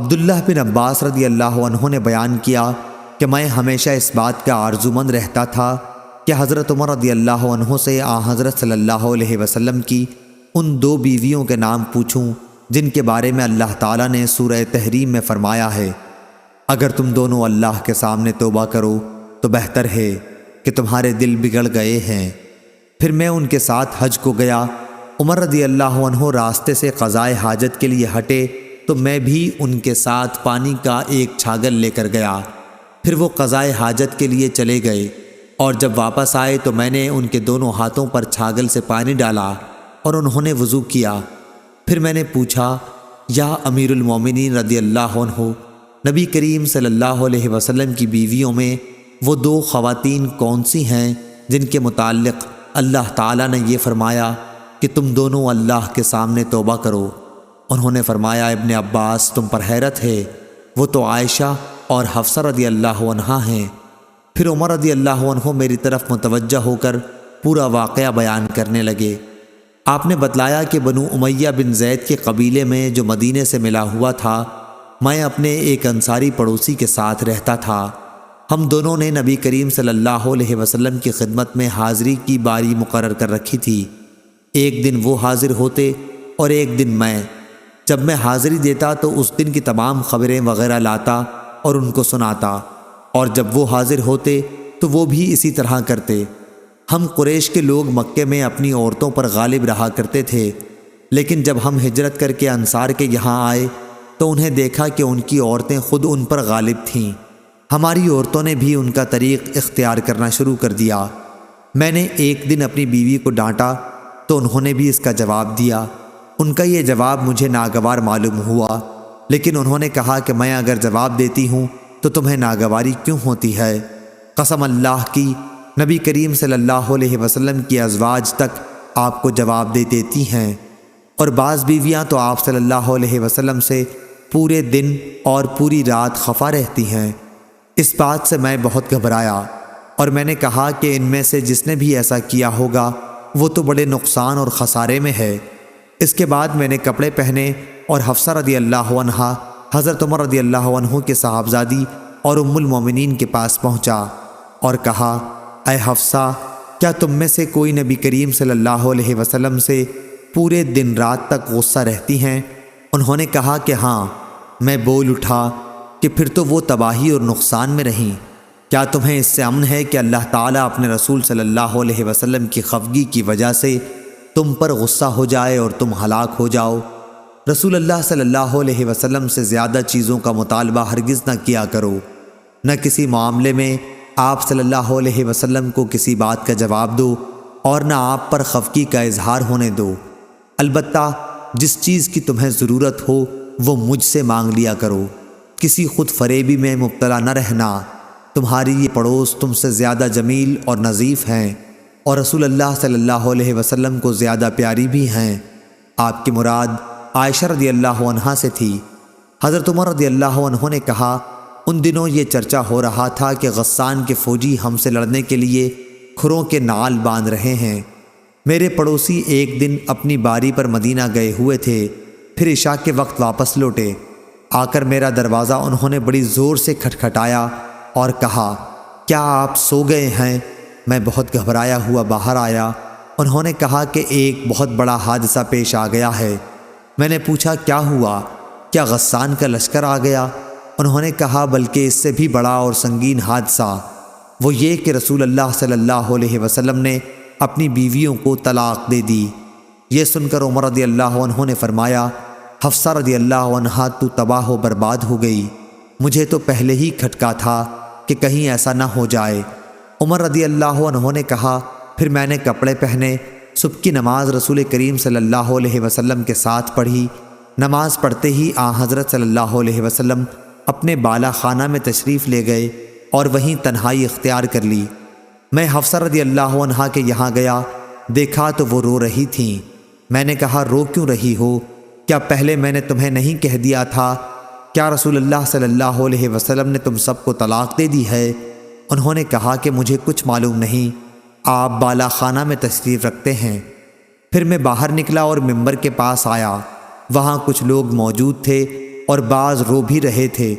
عبداللہ بن عباس رضی اللہ عنہ نے بیان کیا کہ میں ہمیشہ اس بات کا آرزومند رہتا تھا کہ حضرت عمر رضی اللہ عنہ سے حضرت صلی اللہ علیہ وسلم کی ان 2 بیویوں کے نام پوچھوں جن کے بارے میں اللہ تعالیٰ نے سورہ تحریم میں فرمایا ہے، اگر تم دونوں اللہ کے سامنے توبہ کرو تو بہتر ہے کہ تمہارے دل بگڑ گئے ہیں۔ پھر میں ان کے ساتھ حج کو گیا۔ عمر رضی اللہ عنہ راستے سے قضائے حاجت کے لیے ہٹے تو میں بھی ان کے ساتھ پانی کا ایک چھاگل لے کر گیا۔ پھر وہ قضائے حاجت کے لیے چلے گئے اور جب واپس آئے تو میں نے ان کے دونوں ہاتھوں پر چھاگل سے پانی ڈالا اور انہوں نے وضو کیا۔ پھر میں نے پوچھا، یا امیر المومنین رضی اللہ عنہ، نبی کریم صلی اللہ علیہ وسلم کی بیویوں میں وہ 2 خواتین کون سی ہیں جن کے متعلق اللہ تعالیٰ نے یہ فرمایا کہ تم دونوں اللہ کے سامنے توبہ کرو؟ انہوں نے فرمایا، ابن عباس، تم پر حیرت ہے، وہ تو عائشہ اور حفصہ رضی اللہ عنہا ہیں۔ پھر عمر رضی اللہ عنہ میری طرف متوجہ ہو کر پورا واقعہ بیان کرنے لگے۔ آپ نے بتلایا کہ بنو امیہ بن زید کے قبیلے میں جو مدینے سے ملا ہوا تھا، میں اپنے ایک انصاری پڑوسی کے ساتھ رہتا تھا۔ ہم دونوں نے نبی کریم صلی اللہ علیہ وسلم کی خدمت میں حاضری کی باری مقرر کر رکھی تھی۔ ایک دن وہ حاضر ہوتے اور ایک دن میں۔ جب میں حاضری دیتا تو اس دن کی تمام خبریں وغیرہ لاتا اور ان کو سناتا، اور جب وہ حاضر ہوتے تو وہ بھی اسی طرح کرتے۔ ہم قریش کے لوگ مکے میں اپنی عورتوں پر غالب رہا کرتے تھے، لیکن جب ہم ہجرت کر کے انصار کے یہاں آئے تو انہیں دیکھا کہ ان کی عورتیں خود ان پر غالب تھیں۔ ہماری عورتوں نے بھی ان کا طریق اختیار کرنا شروع کر دیا۔ میں نے ایک دن اپنی بیوی کو ڈانٹا تو انہوں نے بھی اس کا جواب دیا۔ ان کا یہ جواب مجھے ناگوار معلوم ہوا، لیکن انہوں نے کہا کہ میں اگر جواب دیتی ہوں تو تمہیں ناگواری کیوں ہوتی ہے؟ قسم اللہ کی، نبی کریم صلی اللہ علیہ وسلم کی ازواج تک آپ کو جواب دے دیتی ہیں، اور بعض بیویاں تو آپ صلی اللہ علیہ وسلم سے پورے دن اور پوری رات خفا رہتی ہیں۔ اس بات سے میں بہت گھبرایا اور میں نے کہا کہ ان میں سے جس نے بھی ایسا کیا ہوگا وہ تو بڑے نقصان اور خسارے میں ہے۔ اس کے بعد میں نے کپڑے پہنے اور حفصہ رضی اللہ عنہا حضرت عمر رضی اللہ عنہ کے صاحبزادی اور ام المومنین کے پاس پہنچا اور کہا، اے حفصہ، کیا تم میں سے کوئی نبی کریم صلی اللہ علیہ وسلم سے پورے دن رات تک غصہ رہتی ہیں؟ انہوں نے کہا کہ ہاں۔ میں بول اٹھا کہ پھر تو وہ تباہی اور نقصان میں رہیں۔ کیا تمہیں اس سے امن ہے کہ اللہ تعالیٰ اپنے رسول صلی اللہ علیہ وسلم کی خفگی کی وجہ سے تم پر غصہ ہو جائے اور تم ہلاک ہو جاؤ؟ رسول اللہ صلی اللہ علیہ وسلم سے زیادہ چیزوں کا مطالبہ ہرگز نہ کیا کرو۔ نہ کسی معاملے میں آپ صلی اللہ علیہ وسلم کو کسی بات کا جواب دو اور نہ آپ پر خفگی کا اظہار ہونے دو۔ البتہ جس چیز کی تمہیں ضرورت ہو وہ مجھ سے مانگ لیا کرو۔ کسی خود فریبی میں مبتلا نہ رہنا۔ تمہاری یہ پڑوس تم سے زیادہ جمیل اور نظیف ہیں اور رسول اللہ صلی اللہ علیہ وسلم کو زیادہ پیاری بھی ہیں۔ آپ کی مراد عائشہ رضی اللہ عنہا سے تھی۔ حضرت عمر رضی اللہ عنہ نے کہا، ان دنوں یہ چرچا ہو رہا تھا کہ غسان کے فوجی ہم سے لڑنے کے لیے کھروں کے نال باندھ رہے ہیں۔ میرے پڑوسی ایک دن اپنی باری پر مدینہ گئے ہوئے تھے، پھر عشاء کے وقت واپس لوٹے۔ آ کر میرا دروازہ انہوں نے بڑی زور سے کھٹکھٹایا اور کہا، کیا آپ سو گئے ہیں؟ میں بہت گھبرایا ہوا باہر آیا۔ انہوں نے کہا کہ ایک بہت بڑا حادثہ پیش آ گیا ہے۔ میں نے پوچھا، کیا ہوا؟ کیا غسان کا لشکر آ گیا؟ انہوں نے کہا، بلکہ اس سے بھی بڑا اور سنگین حادثہ، وہ یہ کہ رسول اللہ صلی اللہ علیہ وسلم نے اپنی بیویوں کو طلاق دے دی۔ یہ سن کر عمر رضی اللہ عنہ نے فرمایا، حفصہ رضی اللہ عنہا تو تباہ و برباد ہو گئی، مجھے تو پہلے ہی کھٹکا تھا کہ کہیں ایسا نہ ہو جائے۔ عمر رضی اللہ عنہ نے کہا، پھر میں نے کپڑے پہنے، صبح کی نماز رسول کریم صلی اللہ علیہ وسلم کے ساتھ پڑھی۔ نماز پڑھتے ہی حضرت صلی اللہ علیہ وسلم اپنے بالا خانہ میں تشریف لے گئے اور وہیں تنہائی اختیار کر لی۔ میں حفصہ رضی اللہ عنہا کے یہاں گیا، دیکھا تو وہ رو رہی تھیں۔ میں نے کہا، رو کیوں رہی ہو؟ کیا پہلے میں نے تمہیں نہیں کہہ دیا تھا؟ کیا رسول اللہ صلی اللہ علیہ وسلم نے تم سب کو طلاق دے دی ہے؟ انہوں نے کہا کہ مجھے کچھ معلوم نہیں، آپ بالا خانہ میں تشریف رکھتے ہیں۔ پھر میں باہر نکلا اور ممبر کے پاس آیا۔ وہاں کچھ لوگ موجود تھے اور بعض رو بھی رہے تھے۔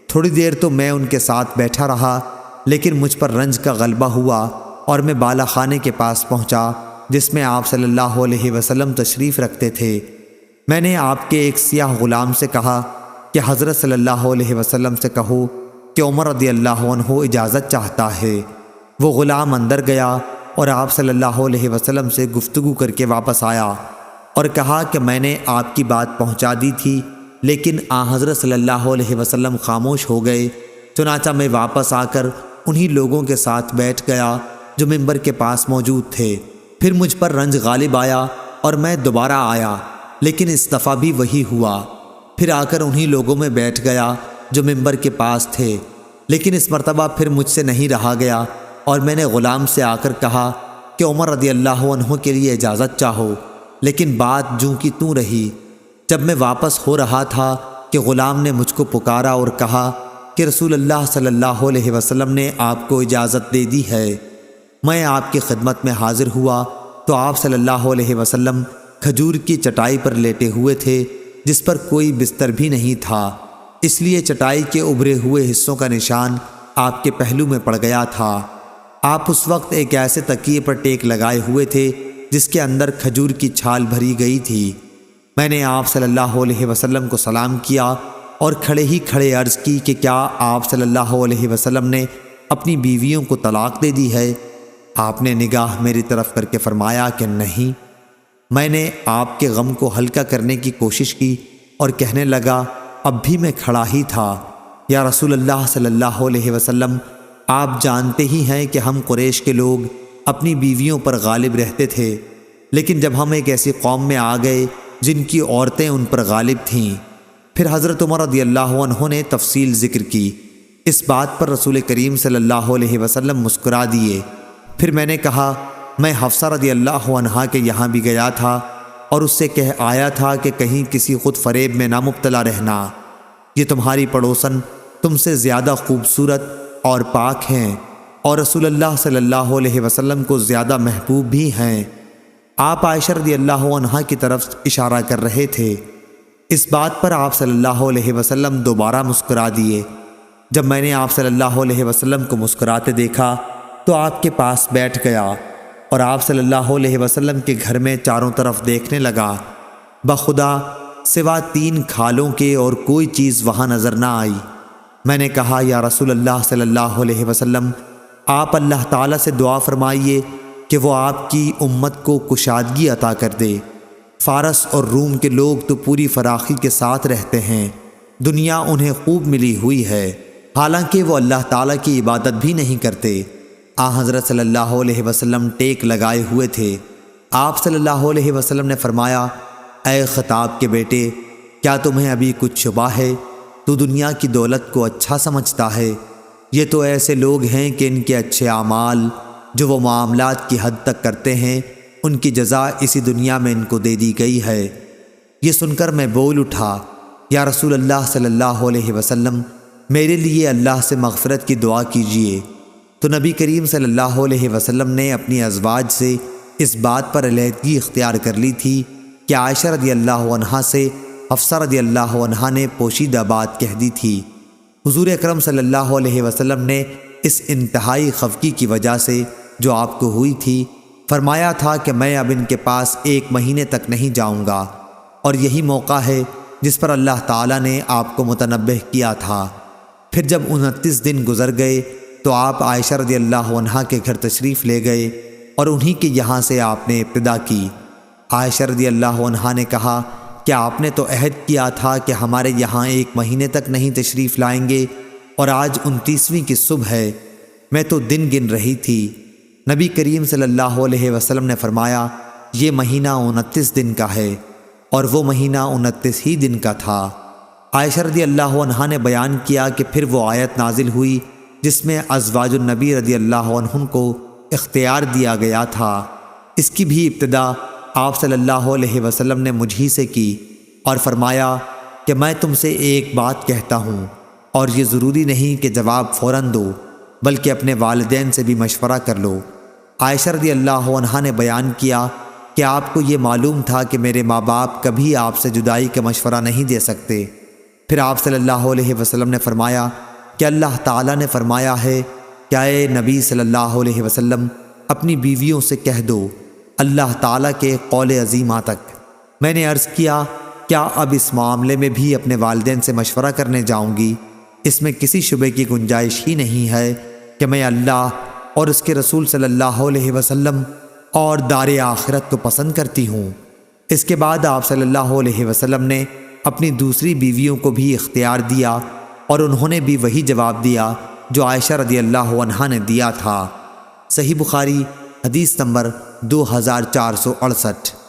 تھوڑی دیر تو میں ان کے ساتھ بیٹھا رہا، لیکن مجھ پر رنج کا غلبہ ہوا اور میں بالا خانے کے پاس پہنچا جس میں آپ صلی اللہ علیہ وسلم تشریف رکھتے تھے۔ میں نے آپ کے ایک سیاہ غلام سے کہا کہ حضرت صلی اللہ علیہ وسلم سے کہو کہ عمر رضی اللہ عنہ اجازت چاہتا ہے۔ وہ غلام اندر گیا اور آپ صلی اللہ علیہ وسلم سے گفتگو کر کے واپس آیا اور کہا کہ میں نے آپ کی بات پہنچا دی تھی، لیکن حضرت صلی اللہ علیہ وسلم خاموش ہو گئے۔ چنانچہ میں واپس آ کر انہی لوگوں کے ساتھ بیٹھ گیا جو ممبر کے پاس موجود تھے۔ پھر مجھ پر رنج غالب آیا اور میں دوبارہ آیا، لیکن اس دفعہ بھی وہی ہوا۔ پھر آ کر انہی لوگوں میں بیٹھ گیا جو ممبر کے پاس تھے، لیکن اس مرتبہ پھر مجھ سے نہیں رہا گیا اور میں نے غلام سے آ کر کہا کہ عمر رضی اللہ عنہ کے لیے اجازت چاہو، لیکن بات جوں کی توں رہی۔ جب میں واپس ہو رہا تھا کہ غلام نے مجھ کو پکارا اور کہا کہ رسول اللہ صلی اللہ علیہ وسلم نے آپ کو اجازت دے دی ہے۔ میں آپ کی خدمت میں حاضر ہوا تو آپ صلی اللہ علیہ وسلم کھجور کی چٹائی پر لیٹے ہوئے تھے جس پر کوئی بستر بھی نہیں تھا، اس لیے چٹائی کے ابھرے ہوئے حصوں کا نشان آپ کے پہلو میں پڑ گیا تھا۔ آپ اس وقت ایک ایسے تکیے پر ٹیک لگائے ہوئے تھے جس کے اندر کھجور کی چھال بھری گئی تھی۔ میں نے آپ صلی اللہ علیہ وسلم کو سلام کیا اور کھڑے ہی کھڑے عرض کی کہ کیا آپ صلی اللہ علیہ وسلم نے اپنی بیویوں کو طلاق دے دی ہے؟ آپ نے نگاہ میری طرف کر کے فرمایا کہ نہیں۔ میں نے آپ کے غم کو ہلکا کرنے کی کوشش کی اور کہنے لگا، اب بھی میں کھڑا ہی تھا، یا رسول اللہ صلی اللہ علیہ وسلم، آپ جانتے ہی ہیں کہ ہم قریش کے لوگ اپنی بیویوں پر غالب رہتے تھے، لیکن جب ہم ایک ایسی قوم میں آ گئے جن کی عورتیں ان پر غالب تھیں۔ پھر حضرت عمر رضی اللہ عنہ نے تفصیل ذکر کی۔ اس بات پر رسول کریم صلی اللہ علیہ وسلم مسکرا دیے۔ پھر میں نے کہا، میں حفصہ رضی اللہ عنہا کے یہاں بھی گیا تھا اور اس سے کہہ آیا تھا کہ کہیں کسی خود فریب میں نہ مبتلا رہنا، یہ تمہاری پڑوسن تم سے زیادہ خوبصورت اور پاک ہیں اور رسول اللہ صلی اللہ علیہ وسلم کو زیادہ محبوب بھی ہیں۔ آپ عائشہ رضی اللہ عنہا کی طرف اشارہ کر رہے تھے۔ اس بات پر آپ صلی اللہ علیہ وسلم دوبارہ مسکرا دیے۔ جب میں نے آپ صلی اللہ علیہ وسلم کو مسکراتے دیکھا تو آپ کے پاس بیٹھ گیا اور آپ صلی اللہ علیہ وسلم کے گھر میں چاروں طرف دیکھنے لگا۔ بخدا سوا 3 کھالوں کے اور کوئی چیز وہاں نظر نہ آئی۔ میں نے کہا، یا رسول اللہ صلی اللہ علیہ وسلم، آپ اللہ تعالیٰ سے دعا فرمائیے کہ وہ آپ کی امت کو کشادگی عطا کر دے۔ فارس اور روم کے لوگ تو پوری فراخی کے ساتھ رہتے ہیں، دنیا انہیں خوب ملی ہوئی ہے، حالانکہ وہ اللہ تعالیٰ کی عبادت بھی نہیں کرتے۔ حضرت صلی اللہ علیہ وسلم ٹیک لگائے ہوئے تھے۔ آپ صلی اللہ علیہ وسلم نے فرمایا، اے خطاب کے بیٹے، کیا تمہیں ابھی کچھ شبہ ہے؟ تو دنیا کی دولت کو اچھا سمجھتا ہے؟ یہ تو ایسے لوگ ہیں کہ ان کے اچھے اعمال جو وہ معاملات کی حد تک کرتے ہیں، ان کی جزا اسی دنیا میں ان کو دے دی گئی ہے۔ یہ سن کر میں بول اٹھا، یا رسول اللہ صلی اللہ علیہ وسلم، میرے لیے اللہ سے مغفرت کی دعا کیجیے۔ تو نبی کریم صلی اللہ علیہ وسلم نے اپنی ازواج سے اس بات پر علیحدگی اختیار کر لی تھی کہ عائشہ رضی اللہ عنہا سے حفصہ رضی اللہ عنہا نے پوشیدہ بات کہہ دی تھی۔ حضور اکرم صلی اللہ علیہ وسلم نے اس انتہائی خفگی کی وجہ سے جو آپ کو ہوئی تھی فرمایا تھا کہ میں اب ان کے پاس 1 مہینے تک نہیں جاؤں گا، اور یہی موقع ہے جس پر اللہ تعالیٰ نے آپ کو متنبہ کیا تھا۔ پھر جب 29 دن گزر گئے تو آپ عائشہ رضی اللہ عنہا کے گھر تشریف لے گئے اور انہی کے یہاں سے آپ نے ابتدا کی۔ عائشہ رضی اللہ عنہا نے کہا کہ آپ نے تو عہد کیا تھا کہ ہمارے یہاں 1 مہینے تک نہیں تشریف لائیں گے، اور آج 29ویں کی صبح ہے، میں تو دن گن رہی تھی۔ نبی کریم صلی اللہ علیہ وسلم نے فرمایا، یہ مہینہ 29 دن کا ہے، اور وہ مہینہ 29 ہی دن کا تھا۔ عائشہ رضی اللہ عنہا نے بیان کیا کہ پھر وہ آیت نازل ہوئی جس میں ازواج النبی رضی اللہ عنہم کو اختیار دیا گیا تھا۔ اس کی بھی ابتدا آپ صلی اللہ علیہ وسلم نے مجھ ہی سے کی اور فرمایا کہ میں تم سے ایک بات کہتا ہوں، اور یہ ضروری نہیں کہ جواب فوراً دو، بلکہ اپنے والدین سے بھی مشورہ کر لو۔ عائشہ رضی اللہ عنہا نے بیان کیا کہ آپ کو یہ معلوم تھا کہ میرے ماں باپ کبھی آپ سے جدائی کا مشورہ نہیں دے سکتے، پھر آپ صلی اللہ علیہ وسلم نے فرمایا کہ اللہ تعالیٰ نے فرمایا ہے کہ اے نبی صلی اللہ علیہ وسلم اپنی بیویوں سے کہہ دو اللہ تعالیٰ کے قول عظیمہ تک۔ میں نے عرض کیا کیا اب اس معاملے میں بھی اپنے والدین سے مشورہ کرنے جاؤں گی؟ اس میں کسی شبے کی گنجائش ہی نہیں ہے کہ میں اللہ اور اس کے رسول صلی اللہ علیہ وسلم اور دار آخرت کو پسند کرتی ہوں۔ اس کے بعد آپ صلی اللہ علیہ وسلم نے اپنی دوسری بیویوں کو بھی اختیار دیا اور انہوں نے بھی وہی جواب دیا جو عائشہ رضی اللہ عنہا نے دیا تھا۔ صحیح بخاری حدیث نمبر 2468۔